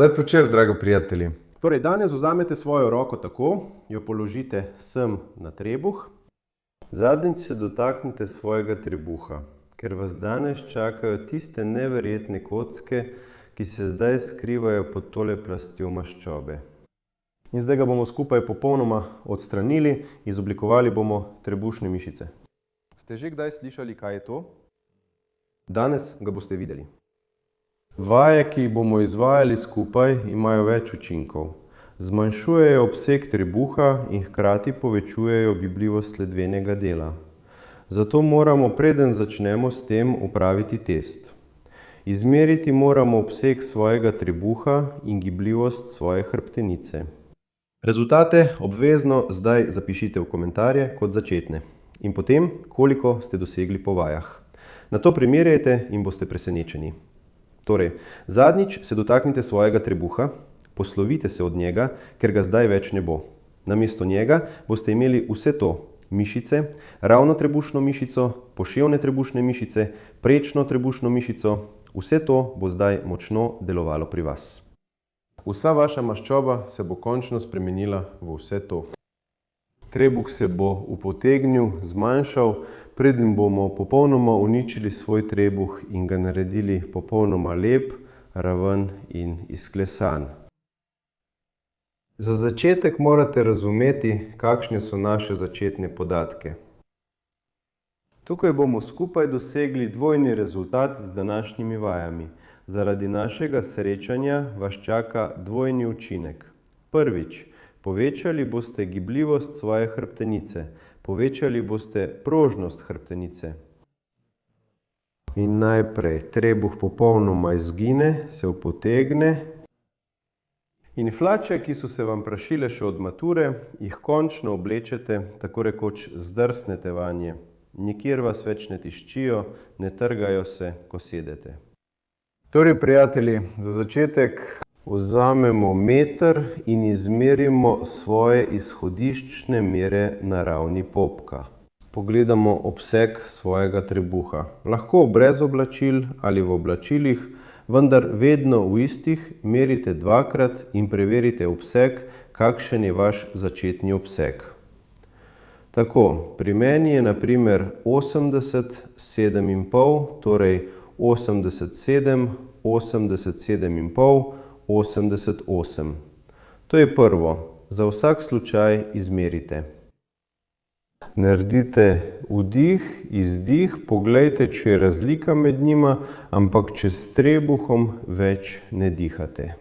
Lep večer, dragi prijatelji. Torej, danes vzamete svojo roko tako, jo položite sem na trebuh. Zadnjič se dotaknite svojega trebuha, ker vas danes čakajo tiste neverjetne kocke, ki se zdaj skrivajo pod tole plastjo maščobe. In zdaj ga bomo skupaj popolnoma odstranili, izoblikovali bomo trebušne mišice. Ste že kdaj slišali, kaj je to? Danes ga boste videli. Vaje, ki jih bomo izvajali skupaj, imajo več učinkov. Zmanjšujejo obseg trebuha in hkrati povečujejo gibljivost ledvenega dela. Zato moramo, preden začnemo s tem, opraviti test. Izmeriti moramo obseg svojega trebuha in gibljivost svoje hrbtenice. Rezultate obvezno zdaj zapišite v komentarje kot začetne. In potem, koliko ste dosegli po vajah. Nato primerjajte in boste presenečeni. Torej, zadnjič se dotaknite svojega trebuha, poslovite se od njega, ker ga zdaj več ne bo. Namesto njega boste imeli vse to: mišice, ravno trebušno mišico, poševne trebušne mišice, prečno trebušno mišico. Vse to bo zdaj močno delovalo pri vas. Vsa vaša maščoba se bo končno spremenila v vse to. Trebuh se bo upotegnil, zmanjšal, preden bomo popolnoma uničili svoj trebuh in ga naredili popolnoma lep, raven in izklesan. Za začetek morate razumeti, kakšne so naše začetne podatke. Tukaj bomo skupaj dosegli dvojni rezultat z današnjimi vajami. Zaradi našega srečanja vas čaka dvojni učinek. Prvič, povečali boste gibljivost svoje hrbtenice, povečali boste prožnost hrbtenice. In najprej trebuh popolnoma izgine, se upotegne. In hlače, ki so se vam prašile še od mature, jih končno oblečete, tako rekoč zdrsnete vanje. Nikjer vas več ne tiščijo, ne trgajo se, ko sedete. Torej, prijatelji, za začetek vzamemo meter in izmerimo svoje izhodiščne mere na ravni popka. Pogledamo obseg svojega trebuha. Lahko brez oblačil ali v oblačilih, vendar vedno v istih merite dvakrat in preverite obseg, kakšen je vaš začetni obseg. Tako, pri meni je na primer 87,5, torej 87,7, 87,5, 88. To je prvo. Za vsak slučaj izmerite. Naredite vdih, izdih, poglejte, če je razlika med njima, ampak če s trebuhom več ne dihate.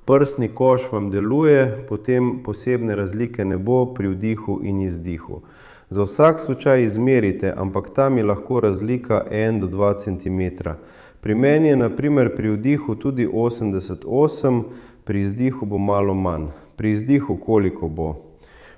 Prsni koš vam deluje, potem posebne razlike ne bo pri vdihu in izdihu. Za vsak slučaj izmerite, ampak tam je lahko razlika 1 do 2 cm. Pri meni je na primer pri vdihu tudi 88, pri izdihu bo malo manj. Pri izdihu koliko bo?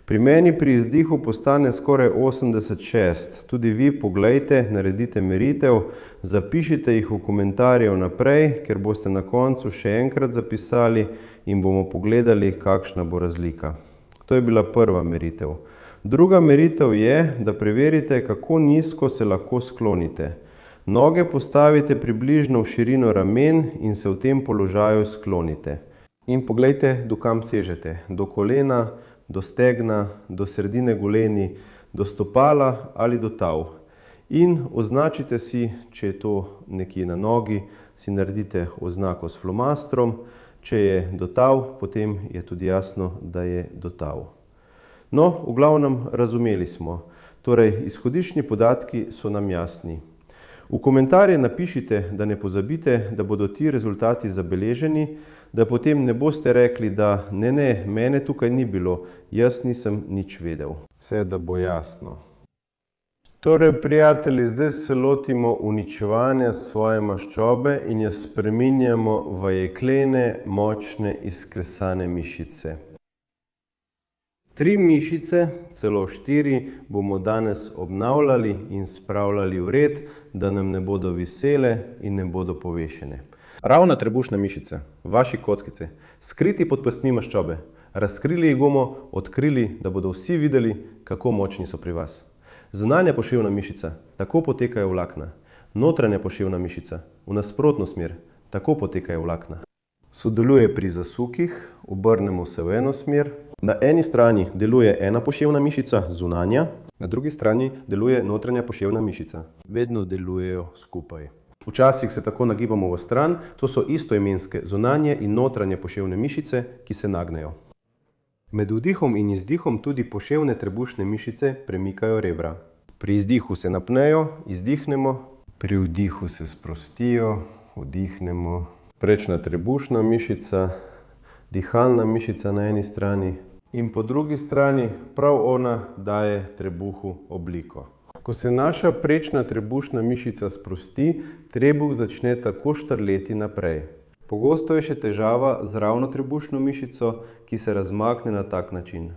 Pri meni pri izdihu postane skoraj 86. Tudi vi poglejte, naredite meritev, zapišite jih v komentarje vnaprej, ker boste na koncu še enkrat zapisali in bomo pogledali, kakšna bo razlika. To je bila prva meritev. Druga meritev je, da preverite, kako nizko se lahko sklonite. Noge postavite približno v širino ramen in se v tem položaju sklonite. In poglejte, do kam sežete. Do kolena, do stegna, do sredine goleni, do stopala ali do tav. In označite si, če je to nekje na nogi, si naredite oznako s flomastrom. Če je do tav, potem je tudi jasno, da je do tav. No, v glavnem razumeli smo. Torej, izhodiščni podatki so nam jasni. V komentarje napišite, da ne pozabite, da bodo ti rezultati zabeleženi, da potem ne boste rekli, da ne, mene tukaj ni bilo, jaz nisem nič vedel. Vse, da bo jasno. Torej, prijatelji, zdaj se lotimo uničevanja svoje maščobe in jo spreminjamo v jeklene, močne, izklesane mišice. 3 mišice, celo 4, bomo danes obnavljali in spravljali v red, da nam ne bodo visele in ne bodo povešene. Ravna trebušna mišica, vaši kockice, skriti pod pestmi maščobe. Razkrili jih bomo, odkrili, da bodo vsi videli, kako močni so pri vas. Zunanja poševna mišica, tako potekajo vlakna. Notranja poševna mišica, v nasprotno smer, tako potekajo vlakna. Sodeluje pri zasukih, obrnemo se v eno smer. Na eni strani deluje ena poševna mišica, zunanja, na drugi strani deluje notranja poševna mišica. Vedno delujejo skupaj. Včasih se tako nagibamo v stran, to so istoimenske zunanje in notranje poševne mišice, ki se nagnejo. Med vdihom in izdihom tudi poševne trebušne mišice premikajo rebra. Pri izdihu se napnejo, izdihnemo. Pri vdihu se sprostijo, vdihnemo. Prečna trebušna mišica, dihalna mišica na eni strani in po drugi strani prav ona daje trebuhu obliko. Ko se naša prečna trebušna mišica sprosti, trebuh začne tako štrleti naprej. Pogosto je še težava z ravno trebušno mišico, ki se razmakne na tak način.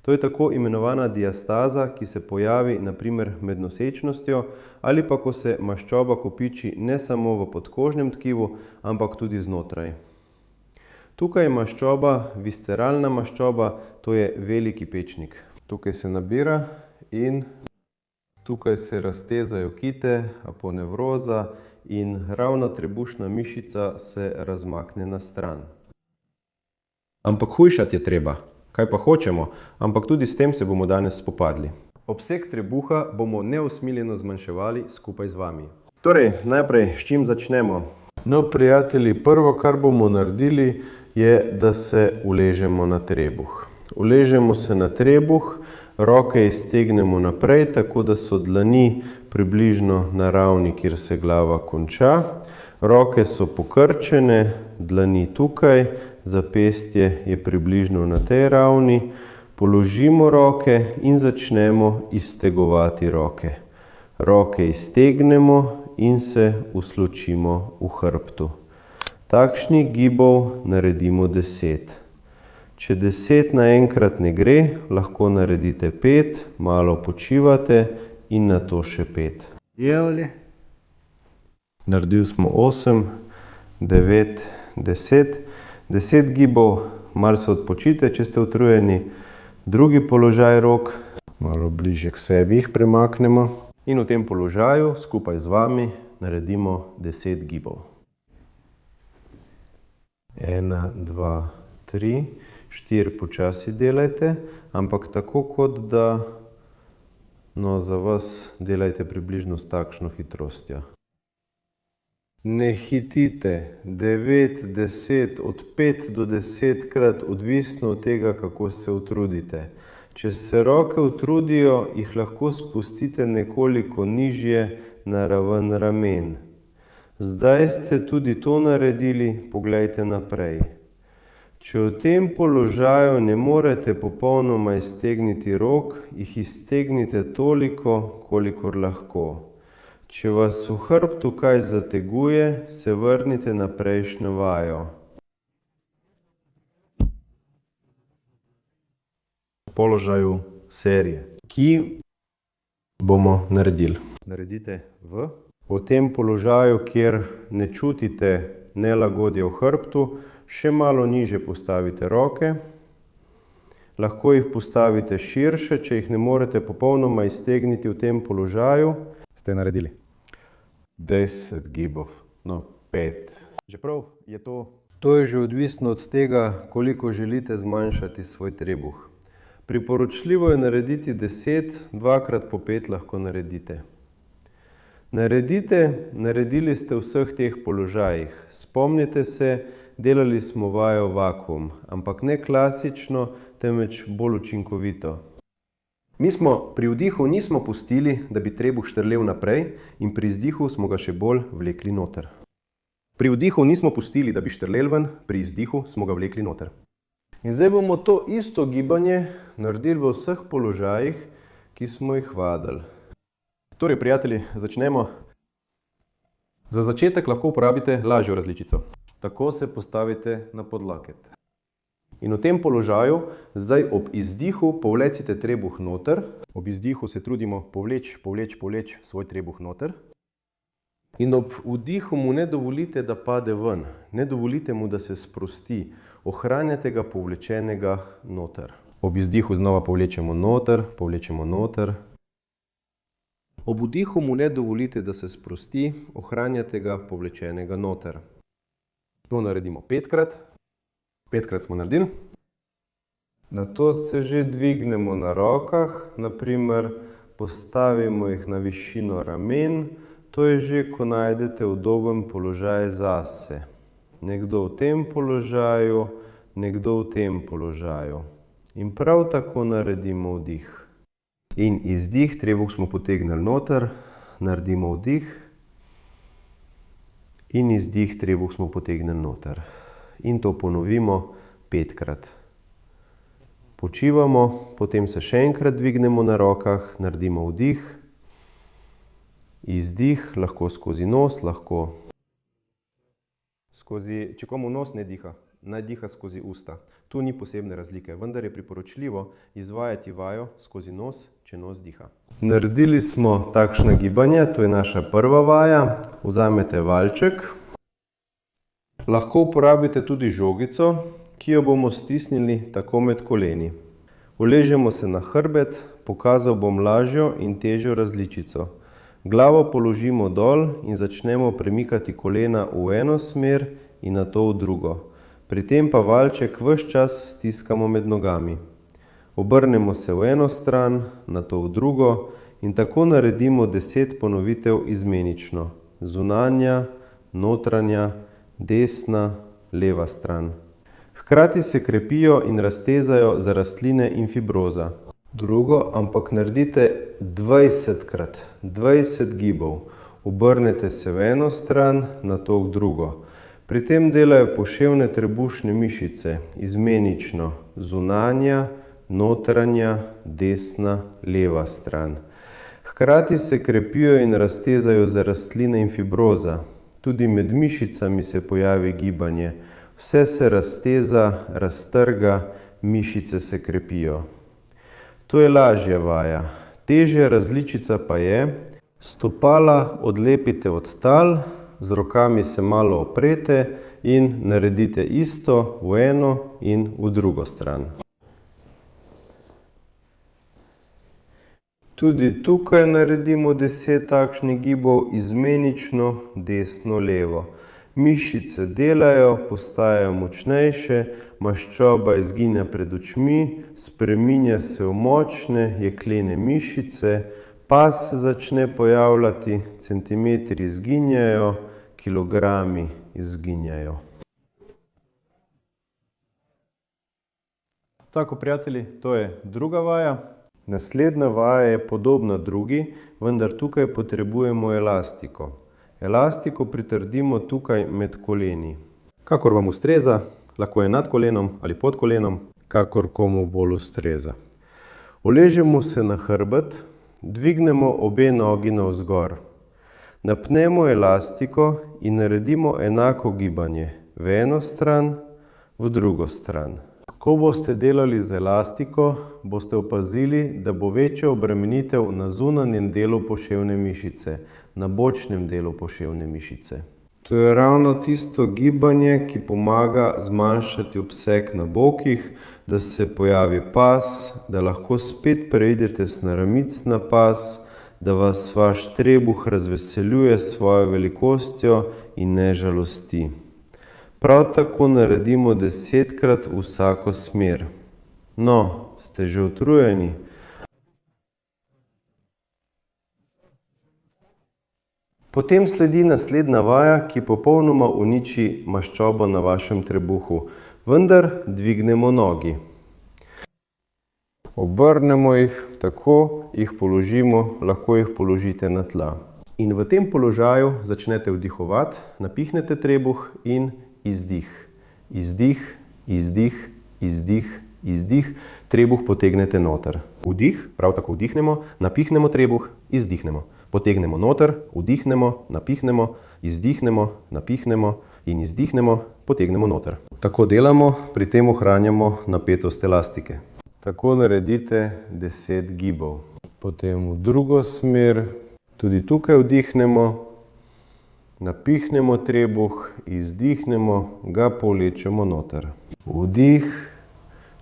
To je tako imenovana diastaza, ki se pojavi na primer med nosečnostjo ali pa ko se maščoba kopiči ne samo v podkožnem tkivu, ampak tudi znotraj. Tukaj je maščoba, visceralna maščoba, to je veliki pečnik. Tukaj se nabira in tukaj se raztezajo kite, aponevroza in ravna trebušna mišica se razmakne na stran. Ampak hujšati je treba. Kaj pa hočemo, ampak tudi s tem se bomo danes spopadli. Obseg trebuha bomo neusmiljeno zmanjševali skupaj z vami. Torej, najprej, s čim začnemo? No, prijatelji, prvo, kar bomo naredili, je, da se uležemo na trebuh. Uležemo se na trebuh, roke iztegnemo naprej, tako da so dlani približno na ravni, kjer se glava konča. Roke so pokrčene, dlani tukaj, zapestje je približno na tej ravni. Položimo roke in začnemo iztegovati roke. Roke iztegnemo in se usločimo v hrbtu. Takšnih gibov naredimo 10. Če 10 naenkrat ne gre, lahko naredite 5, malo počivate in nato še 5. Delali. Naredili smo 8, 9, 10. 10 gibov, malo se odpočite, če ste utrujeni. Drugi položaj rok, malo bližje k sebi jih premaknemo. In v tem položaju skupaj z vami naredimo 10 gibov. 1, 2, 3, 4 počasi delajte, ampak tako kot da za vas delajte približno s takšno hitrostjo. Ne hitite, 9, 10, od 5 do 10 krat, odvisno od tega, kako se utrudite. Če se roke utrudijo, jih lahko spustite nekoliko nižje na raven ramen. Zdaj ste tudi to naredili, poglejte naprej. Če v tem položaju ne morete popolnoma iztegniti rok, jih iztegnite toliko, kolikor lahko. Če vas v hrbtu kaj zateguje, se vrnite na prejšnjo vajo. V položaju serije, ki bomo naredili. Naredite v tem položaju, kjer ne čutite nelagodje v hrbtu, še malo niže postavite roke. Lahko jih postavite širše, če jih ne morete popolnoma iztegniti v tem položaju. Ste naredili 10 gibov, 5. Že prav je to. To je že odvisno od tega, koliko želite zmanjšati svoj trebuh. Priporočljivo je narediti 10, 2 x po 5 lahko naredite. Naredili ste v vseh teh položajih. Spomnite se, delali smo vajo vakuum, ampak ne klasično, temveč bolj učinkovito. Mi smo pri vdihu nismo pustili, da bi trebuh štrlel naprej in pri izdihu smo ga še bolj vlekli noter. Pri vdihu nismo pustili, da bi štrlel ven, pri izdihu smo ga vlekli noter. In zdaj bomo to isto gibanje naredili v vseh položajih, ki smo jih vadili. Torej, prijatelji, začnemo. Za začetek lahko uporabite lažjo različico. Tako se postavite na podlaket. In v tem položaju zdaj ob izdihu povlecite trebuh noter. Ob izdihu se trudimo povleči svoj trebuh noter. In ob vdihu mu ne dovolite, da pade ven. Ne dovolite mu, da se sprosti. Ohranjate ga povlečenega noter. Ob izdihu znova povlečemo noter. Ob vdihu mu ne dovolite, da se sprosti. Ohranjate ga povlečenega noter. To naredimo 5-krat. 5-krat smo naredili. Nato se že dvignemo na rokah, naprimer postavimo jih na višino ramen. To je že, ko najdete udoben položaj zase. Nekdo v tem položaju, nekdo v tem položaju. In prav tako naredimo vdih. In izdih, trebuh smo potegnili noter, naredimo vdih. In izdih, trebuh smo potegnili noter. In to ponovimo 5-krat. Počivamo, potem se še enkrat dvignemo na rokah, naredimo vdih. Izdih, lahko skozi nos, lahko skozi, če komu nos ne diha, naj diha skozi usta. Tu ni posebne razlike, vendar je priporočljivo izvajati vajo skozi nos, če nos diha. Naredili smo takšno gibanje, to je naša prva vaja. Vzamete valček. Lahko uporabite tudi žogico, ki jo bomo stisnili tako med koleni. Uležemo se na hrbet, pokazal bom lažjo in težjo različico. Glavo položimo dol in začnemo premikati kolena v eno smer in nato v drugo. Pri tem pa valček ves čas stiskamo med nogami. Obrnemo se v eno stran, nato v drugo in tako naredimo 10 ponovitev izmenično. Zunanja, notranja, desna, leva stran. Hkrati se krepijo in raztezajo za rastline in fibroza. Drugo, ampak naredite 20-krat, 20 gibov. Obrnete se v eno stran, nato v drugo. Pri tem delajo poševne trebušne mišice, izmenično zunanja, notranja, desna, leva stran. Hkrati se krepijo in raztezajo za rastline in fibroza. Tudi med mišicami se pojavi gibanje. Vse se razteza, raztrga, mišice se krepijo. To je lažja vaja. Težja različica pa je, stopala odlepite od tal, z rokami se malo oprete in naredite isto v eno in v drugo stran. Tudi tukaj naredimo 10 takšnih gibov, izmenično desno-levo. Mišice delajo, postajajo močnejše, maščoba izginja pred očmi, spreminja se v močne jeklene mišice, pas se začne pojavljati, centimetri izginjajo, kilogrami izginjajo. Tako, prijatelji, to je druga vaja. Naslednja vaja je podobna drugi, vendar tukaj potrebujemo elastiko. Elastiko pritrdimo tukaj med koleni. Kakor vam ustreza, lahko je nad kolenom ali pod kolenom. Kakor komu bolj ustreza. Uležemo se na hrbet, dvignemo obe nogi navzgor. Napnemo elastiko in naredimo enako gibanje. V eno stran, v drugo stran. Ko boste delali z elastiko, boste opazili, da bo večja obremenitev na zunanjem delu poševne mišice, na bočnem delu poševne mišice. To je ravno tisto gibanje, ki pomaga zmanjšati obseg na bokih, da se pojavi pas, da lahko spet preidete s naramic na pas, da vas vaš trebuh razveseljuje s svojo velikostjo in ne žalosti. Prav tako naredimo 10-krat vsako smer. No, ste že utrujeni? Potem sledi naslednja vaja, ki popolnoma uniči maščobo na vašem trebuhu. Vendar dvignemo nogi. Obrnemo jih, tako jih položimo, lahko jih položite na tla. In v tem položaju začnete vdihovati, napihnete trebuh in izdih. Izdih, izdih, izdih, izdih. Trebuh potegnete noter. Vdih, prav tako vdihnemo, napihnemo trebuh, izdihnemo. Potegnemo noter, vdihnemo, napihnemo, izdihnemo, napihnemo in izdihnemo, potegnemo noter. Tako delamo, pri tem ohranjamo napetost elastike. Tako naredite 10 gibov. Potem v drugo smer, tudi tukaj vdihnemo, napihnemo trebuh, izdihnemo, ga povlečemo noter. Vdih,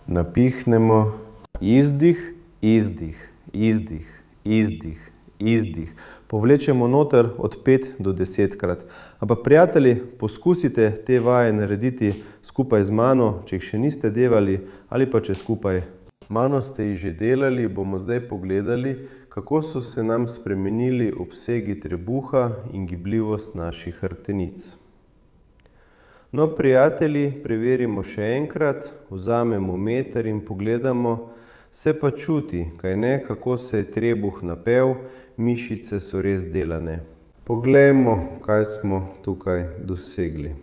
napihnemo, izdih, izdih, izdih, izdih, izdih. povlečemo noter od 5 do 10 krat. Ampak prijatelji, poskusite te vaje narediti skupaj z mano, če jih še niste delali, ali pa če skupaj. Mano ste jih že delali, bomo zdaj pogledali, kako so se nam spremenili obsegi trebuha in gibljivost naših hrbtenic. No, prijatelji, preverimo še enkrat, vzamemo meter in pogledamo, se pa čuti, kaj ne, kako se je trebuh napel, mišice so res delane. Poglejmo, kaj smo tukaj dosegli.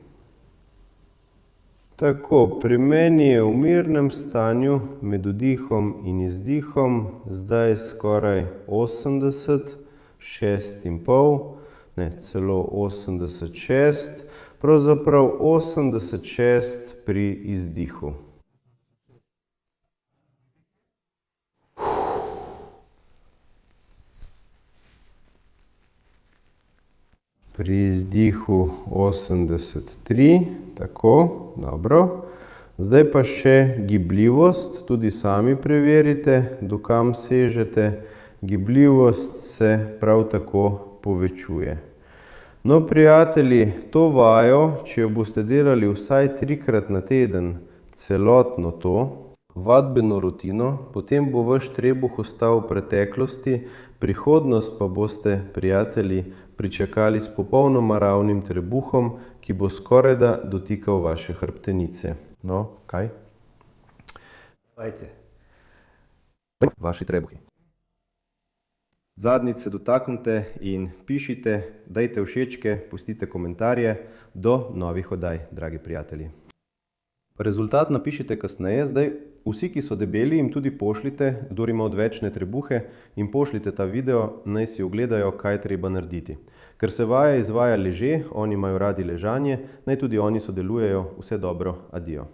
Tako, pri meni je v mirnem stanju med vdihom in izdihom, zdaj skoraj 80, 6,5, ne, celo 86, pravzaprav 86 pri izdihu. Pri izdihu 83, tako, dobro. Zdaj pa še gibljivost, tudi sami preverite, do kam sežete. Gibljivost se prav tako povečuje. No, prijatelji, to vajo, če jo boste delali vsaj 3-krat na teden, celotno to vadbeno rutino, potem bo vaš trebuh ostal v preteklosti, prihodnost pa boste, prijatelji, pričakali s popolnoma ravnim trebuhom, ki bo skorajda dotikal vaše hrbtenice. No, kaj? Dajte. Vaši trebuhi. Zadnjič se dotaknite in pišite, dajte všečke, pustite komentarje. Do novih oddaj, dragi prijatelji. Rezultat napišite kasneje, zdaj vsi, ki so debeli, jim tudi pošljite, kdor ima odvečne trebuhe, in pošljite ta video, naj si ogledajo, kaj treba narediti. Ker se vaja izvaja leže, oni imajo radi ležanje, naj tudi oni sodelujejo. Vse dobro, adijo.